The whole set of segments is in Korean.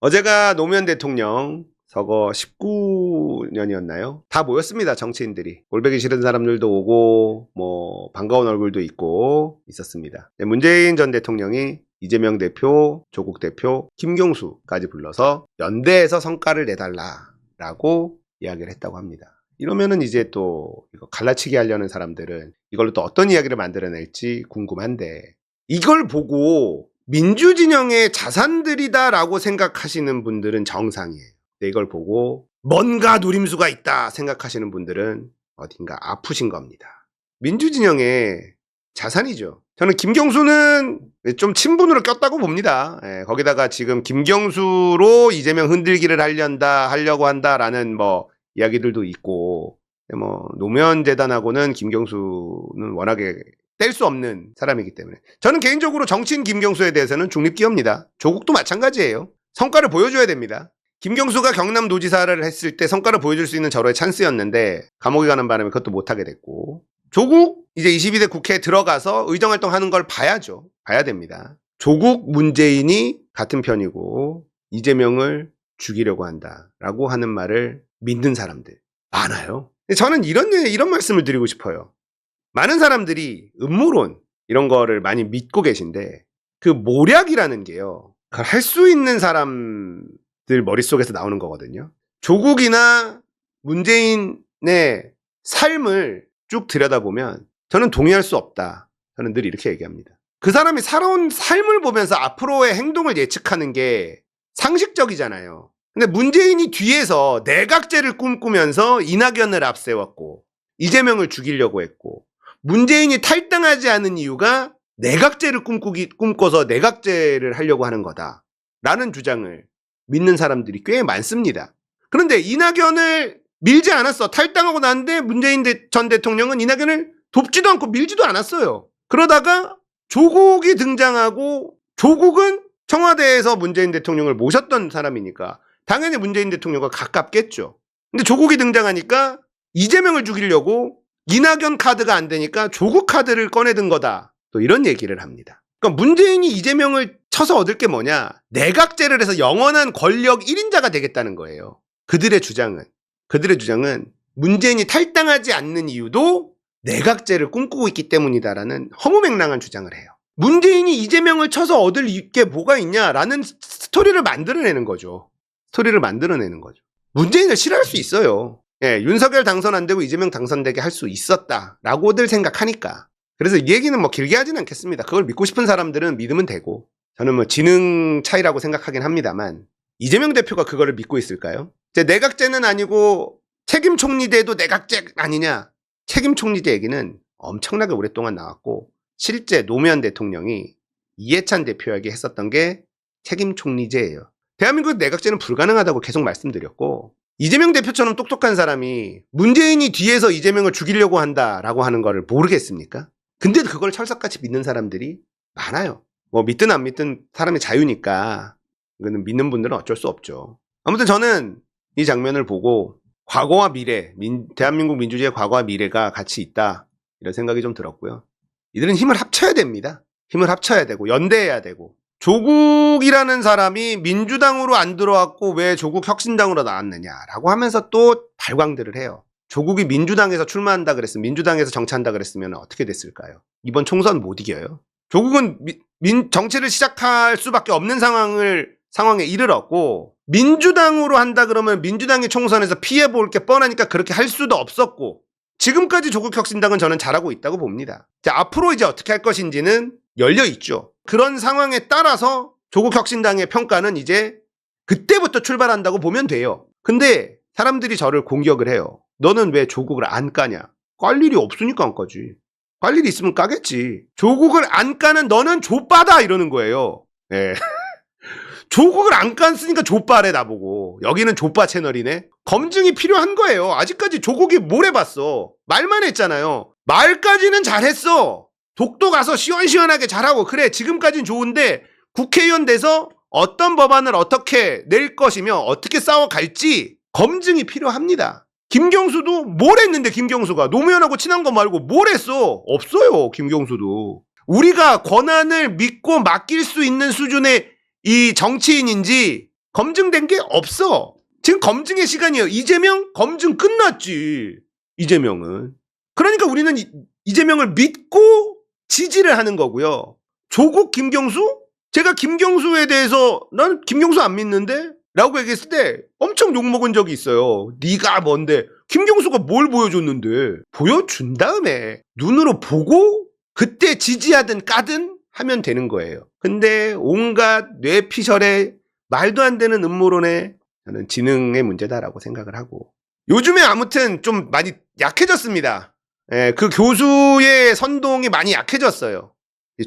어제가 노무현 대통령 서거 19년이었나요? 다 모였습니다. 정치인들이. 골배기 싫은 사람들도 오고 뭐 반가운 얼굴도 있고 있었습니다. 문재인 전 대통령이 이재명 대표, 조국 대표, 김경수까지 불러서 연대에서 성과를 내달라라고 이야기를 했다고 합니다. 이러면은 이제 또 이거 갈라치기 하려는 사람들은 이걸로 또 어떤 이야기를 만들어낼지 궁금한데, 이걸 보고 민주진영의 자산들이다라고 생각하시는 분들은 정상이에요. 근데 이걸 보고 뭔가 노림수가 있다 생각하시는 분들은 어딘가 아프신 겁니다. 민주진영의 자산이죠. 저는 김경수는 좀 친분으로 꼈다고 봅니다. 거기다가 지금 김경수로 이재명 흔들기를 하려고 한다라는 뭐 이야기들도 있고, 뭐 노무현 재단하고는 김경수는 워낙에 뗄 수 없는 사람이기 때문에 저는 개인적으로 정치인 김경수에 대해서는 중립기업입니다. 조국도 마찬가지예요. 성과를 보여줘야 됩니다. 김경수가 경남도지사를 했을 때 성과를 보여줄 수 있는 절호의 찬스였는데 감옥에 가는 바람에 그것도 못하게 됐고, 조국 이제 22대 국회에 들어가서 의정활동하는 걸 봐야죠. 봐야 됩니다. 조국 문재인이 같은 편이고 이재명을 죽이려고 한다라고 하는 말을 믿는 사람들 많아요. 저는 이런 말씀을 드리고 싶어요. 많은 사람들이 음모론 이런 거를 많이 믿고 계신데, 그 모략이라는 게요, 그걸 할 수 있는 사람들 머릿속에서 나오는 거거든요. 조국이나 문재인의 삶을 쭉 들여다보면 저는 동의할 수 없다. 저는 늘 이렇게 얘기합니다. 그 사람이 살아온 삶을 보면서 앞으로의 행동을 예측하는 게 상식적이잖아요. 근데 문재인이 뒤에서 내각제를 꿈꾸면서 이낙연을 앞세웠고 이재명을 죽이려고 했고, 문재인이 탈당하지 않은 이유가 내각제를 꿈꿔서 내각제를 하려고 하는 거다라는 주장을 믿는 사람들이 꽤 많습니다. 그런데 이낙연을 밀지 않았어. 탈당하고 났는데 문재인 전 대통령은 이낙연을 돕지도 않고 밀지도 않았어요. 그러다가 조국이 등장하고, 조국은 청와대에서 문재인 대통령을 모셨던 사람이니까 당연히 문재인 대통령과 가깝겠죠. 근데 조국이 등장하니까 이재명을 죽이려고 이낙연 카드가 안 되니까 조국 카드를 꺼내든 거다. 또 이런 얘기를 합니다. 그러니까 문재인이 이재명을 쳐서 얻을 게 뭐냐? 내각제를 해서 영원한 권력 1인자가 되겠다는 거예요. 그들의 주장은 문재인이 탈당하지 않는 이유도 내각제를 꿈꾸고 있기 때문이다라는 허무맹랑한 주장을 해요. 문재인이 이재명을 쳐서 얻을 게 뭐가 있냐라는 스토리를 만들어내는 거죠. 문재인을 싫어할 수 있어요. 윤석열 당선 안 되고 이재명 당선되게 할 수 있었다라고들 생각하니까. 그래서 이 얘기는 뭐 길게 하진 않겠습니다. 그걸 믿고 싶은 사람들은 믿으면 되고, 저는 뭐 지능 차이라고 생각하긴 합니다만, 이재명 대표가 그거를 믿고 있을까요? 이제 내각제는 아니고 책임 총리제도 내각제 아니냐? 책임 총리제 얘기는 엄청나게 오랫동안 나왔고, 실제 노무현 대통령이 이해찬 대표에게 했었던 게 책임 총리제예요. 대한민국 내각제는 불가능하다고 계속 말씀드렸고, 이재명 대표처럼 똑똑한 사람이 문재인이 뒤에서 이재명을 죽이려고 한다라고 하는 거를 모르겠습니까? 근데 그걸 철석같이 믿는 사람들이 많아요. 뭐 믿든 안 믿든 사람의 자유니까 이거는 믿는 분들은 어쩔 수 없죠. 아무튼 저는 이 장면을 보고 과거와 미래, 대한민국 민주주의의 과거와 미래가 같이 있다, 이런 생각이 좀 들었고요. 이들은 힘을 합쳐야 됩니다. 힘을 합쳐야 되고 연대해야 되고, 조국이라는 사람이 민주당으로 안 들어왔고 왜 조국 혁신당으로 나왔느냐라고 하면서 또 발광들을 해요. 조국이 민주당에서 출마한다 그랬으면, 민주당에서 정치한다 그랬으면 어떻게 됐을까요? 이번 총선 못 이겨요. 조국은 정치를 시작할 수밖에 없는 상황에 이르렀고, 민주당으로 한다 그러면 민주당이 총선에서 피해볼 게 뻔하니까 그렇게 할 수도 없었고, 지금까지 조국 혁신당은 저는 잘하고 있다고 봅니다. 자, 앞으로 이제 어떻게 할 것인지는 열려 있죠. 그런 상황에 따라서 조국 혁신당의 평가는 이제 그때부터 출발한다고 보면 돼요. 근데 사람들이 저를 공격을 해요. 너는 왜 조국을 안 까냐? 깔 일이 없으니까 안 까지. 깔 일이 있으면 까겠지. 조국을 안 까는 너는 좆바다 이러는 거예요. 네. 조국을 안 깠으니까 좆바래 나보고. 여기는 좆바 채널이네. 검증이 필요한 거예요. 아직까지 조국이 뭘 해봤어. 말만 했잖아요. 말까지는 잘했어. 독도 가서 시원시원하게 잘하고, 그래 지금까지는 좋은데 국회의원 돼서 어떤 법안을 어떻게 낼 것이며 어떻게 싸워갈지 검증이 필요합니다. 김경수도 뭘 했는데, 김경수가 노무현하고 친한 거 말고 뭘 했어? 없어요. 김경수도. 우리가 권한을 믿고 맡길 수 있는 수준의 이 정치인인지 검증된 게 없어. 지금 검증의 시간이에요. 이재명 검증 끝났지. 이재명은. 그러니까 우리는 이재명을 믿고 지지를 하는 거고요. 조국 김경수? 제가 김경수에 대해서 난 김경수 안 믿는데? 라고 얘기했을 때 엄청 욕먹은 적이 있어요. 네가 뭔데? 김경수가 뭘 보여줬는데? 보여준 다음에 눈으로 보고 그때 지지하든 까든 하면 되는 거예요. 근데 온갖 뇌피셜에 말도 안 되는 음모론에 저는 지능의 문제다라고 생각을 하고 요즘에 아무튼 좀 많이 약해졌습니다. 예, 그 교수의 선동이 많이 약해졌어요.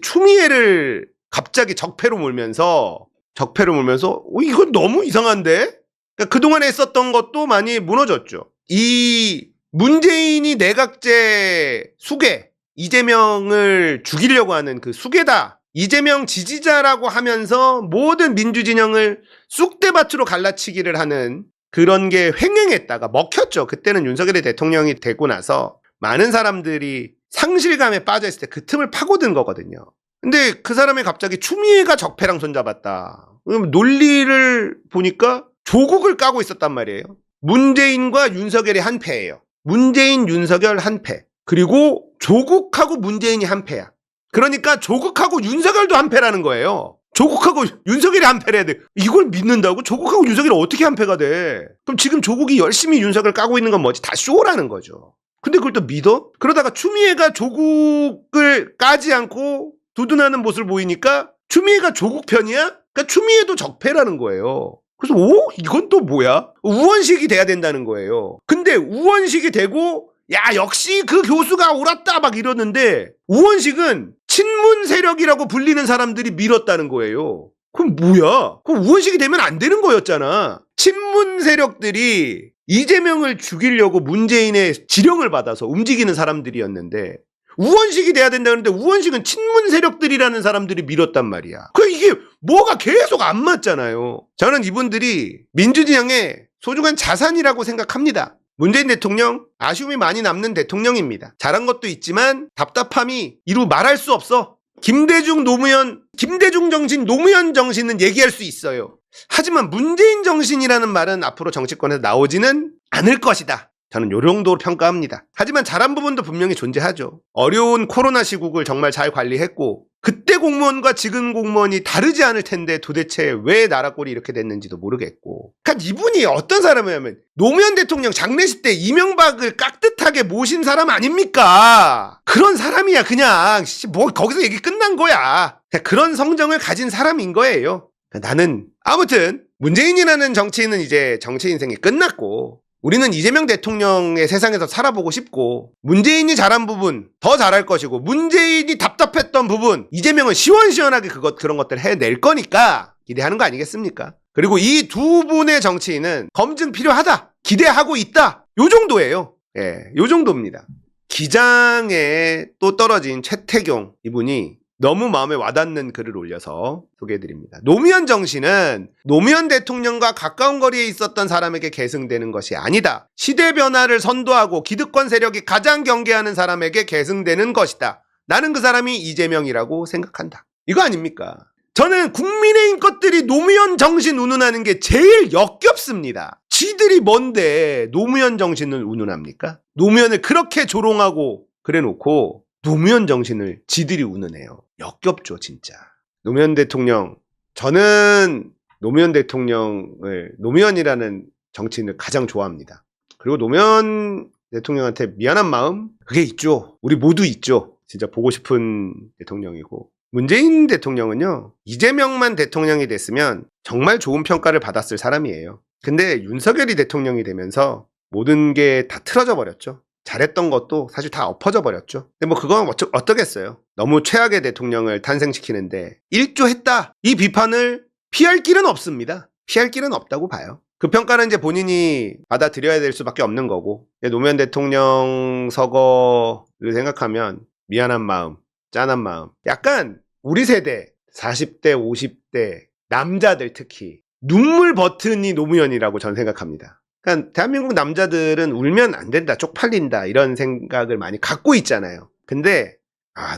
추미애를 갑자기 적폐로 몰면서 이건 너무 이상한데? 그러니까 그동안에 했었던 것도 많이 무너졌죠. 이 문재인이 내각제 수괴, 이재명을 죽이려고 하는 그 수괴다. 이재명 지지자라고 하면서 모든 민주진영을 쑥대밭으로 갈라치기를 하는 그런 게 횡행했다가 먹혔죠. 그때는 윤석열이 대통령이 되고 나서 많은 사람들이 상실감에 빠져있을 때 그 틈을 파고든 거거든요. 근데 그 사람이 갑자기 추미애가 적폐랑 손잡았다. 논리를 보니까 조국을 까고 있었단 말이에요. 문재인과 윤석열이 한 패예요. 문재인, 윤석열 한 패. 그리고 조국하고 문재인이 한 패야. 그러니까 조국하고 윤석열도 한 패라는 거예요. 조국하고 윤석열이 한 패래야 돼. 이걸 믿는다고? 조국하고 윤석열이 어떻게 한 패가 돼? 그럼 지금 조국이 열심히 윤석열 까고 있는 건 뭐지? 다 쇼라는 거죠. 근데 그걸 또 믿어? 그러다가 추미애가 조국을 까지 않고 두둔하는 모습을 보이니까 추미애가 조국 편이야? 그러니까 추미애도 적폐라는 거예요. 그래서 이건 또 뭐야? 우원식이 돼야 된다는 거예요. 근데 우원식이 되고 야 역시 그 교수가 옳았다 막 이러는데 우원식은 친문 세력이라고 불리는 사람들이 밀었다는 거예요. 그럼 뭐야? 그럼 우원식이 되면 안 되는 거였잖아. 친문 세력들이 이재명을 죽이려고 문재인의 지령을 받아서 움직이는 사람들이었는데 우원식이 돼야 된다는데 우원식은 친문 세력들이라는 사람들이 밀었단 말이야. 이게 뭐가 계속 안 맞잖아요. 저는 이분들이 민주진영의 소중한 자산이라고 생각합니다. 문재인 대통령 아쉬움이 많이 남는 대통령입니다. 잘한 것도 있지만 답답함이 이루 말할 수 없어. 김대중 정신, 노무현 정신은 얘기할 수 있어요. 하지만 문재인 정신이라는 말은 앞으로 정치권에서 나오지는 않을 것이다. 저는 요 정도로 평가합니다. 하지만 잘한 부분도 분명히 존재하죠. 어려운 코로나 시국을 정말 잘 관리했고 그때 공무원과 지금 공무원이 다르지 않을 텐데 도대체 왜 나라 꼴이 이렇게 됐는지도 모르겠고 그러니까 이분이 어떤 사람이냐면 노무현 대통령 장례식 때 이명박을 깍듯하게 모신 사람 아닙니까? 그런 사람이야 그냥 뭐 거기서 얘기 끝난 거야. 그런 성정을 가진 사람인 거예요. 나는 아무튼 문재인이라는 정치인은 이제 정치 인생이 끝났고 우리는 이재명 대통령의 세상에서 살아보고 싶고 문재인이 잘한 부분 더 잘할 것이고 문재인이 답답했던 부분 이재명은 시원시원하게 그런 것들 해낼 거니까 기대하는 거 아니겠습니까? 그리고 이 두 분의 정치인은 검증 필요하다 기대하고 있다 요 정도예요. 예, 요 정도입니다. 기장에 또 떨어진 최태경 이분이 너무 마음에 와닿는 글을 올려서 소개해드립니다. 노무현 정신은 노무현 대통령과 가까운 거리에 있었던 사람에게 계승되는 것이 아니다. 시대 변화를 선도하고 기득권 세력이 가장 경계하는 사람에게 계승되는 것이다. 나는 그 사람이 이재명이라고 생각한다. 이거 아닙니까? 저는 국민의힘 것들이 노무현 정신 운운하는 게 제일 역겹습니다. 지들이 뭔데 노무현 정신을 운운합니까? 노무현을 그렇게 조롱하고 그래놓고 노무현 정신을 지들이 운운해요. 역겹죠 진짜. 노무현 대통령 저는 노무현 대통령을 노무현이라는 정치인을 가장 좋아합니다. 그리고 노무현 대통령한테 미안한 마음 그게 있죠. 우리 모두 있죠. 진짜 보고 싶은 대통령이고 문재인 대통령은요 이재명만 대통령이 됐으면 정말 좋은 평가를 받았을 사람이에요. 근데 윤석열이 대통령이 되면서 모든 게 다 틀어져 버렸죠. 잘했던 것도 사실 다 엎어져 버렸죠. 근데 뭐 그건 어쩌겠어요. 너무 최악의 대통령을 탄생시키는데 일조했다. 이 비판을 피할 길은 없습니다. 피할 길은 없다고 봐요. 그 평가는 이제 본인이 받아들여야 될 수밖에 없는 거고 노무현 대통령 서거를 생각하면 미안한 마음, 짠한 마음 약간 우리 세대 40대, 50대 남자들 특히 눈물 버튼이 노무현이라고 저는 생각합니다. 그러니까 대한민국 남자들은 울면 안 된다, 쪽팔린다 이런 생각을 많이 갖고 있잖아요. 근데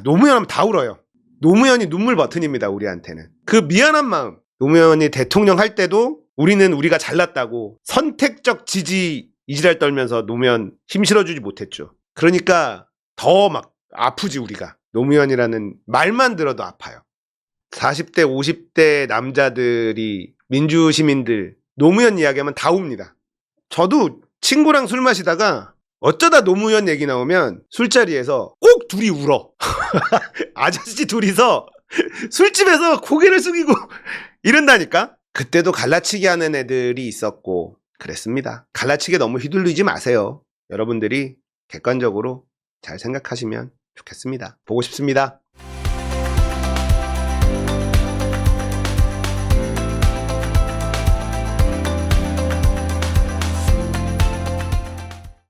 노무현 하면 다 울어요. 노무현이 눈물 버튼입니다. 우리한테는. 그 미안한 마음 노무현이 대통령 할 때도 우리는 우리가 잘났다고 선택적 지지 이지랄 떨면서 노무현 힘 실어주지 못했죠. 그러니까 더 막 아프지 우리가. 노무현이라는 말만 들어도 아파요. 40대 50대 남자들이 민주시민들 노무현 이야기하면 다 웁니다. 저도 친구랑 술 마시다가 어쩌다 노무현 얘기 나오면 술자리에서 꼭 둘이 울어. 아저씨 둘이서 술집에서 고개를 숙이고 이런다니까. 그때도 갈라치기 하는 애들이 있었고 그랬습니다. 갈라치기에 너무 휘둘리지 마세요. 여러분들이 객관적으로 잘 생각하시면 좋겠습니다. 보고 싶습니다.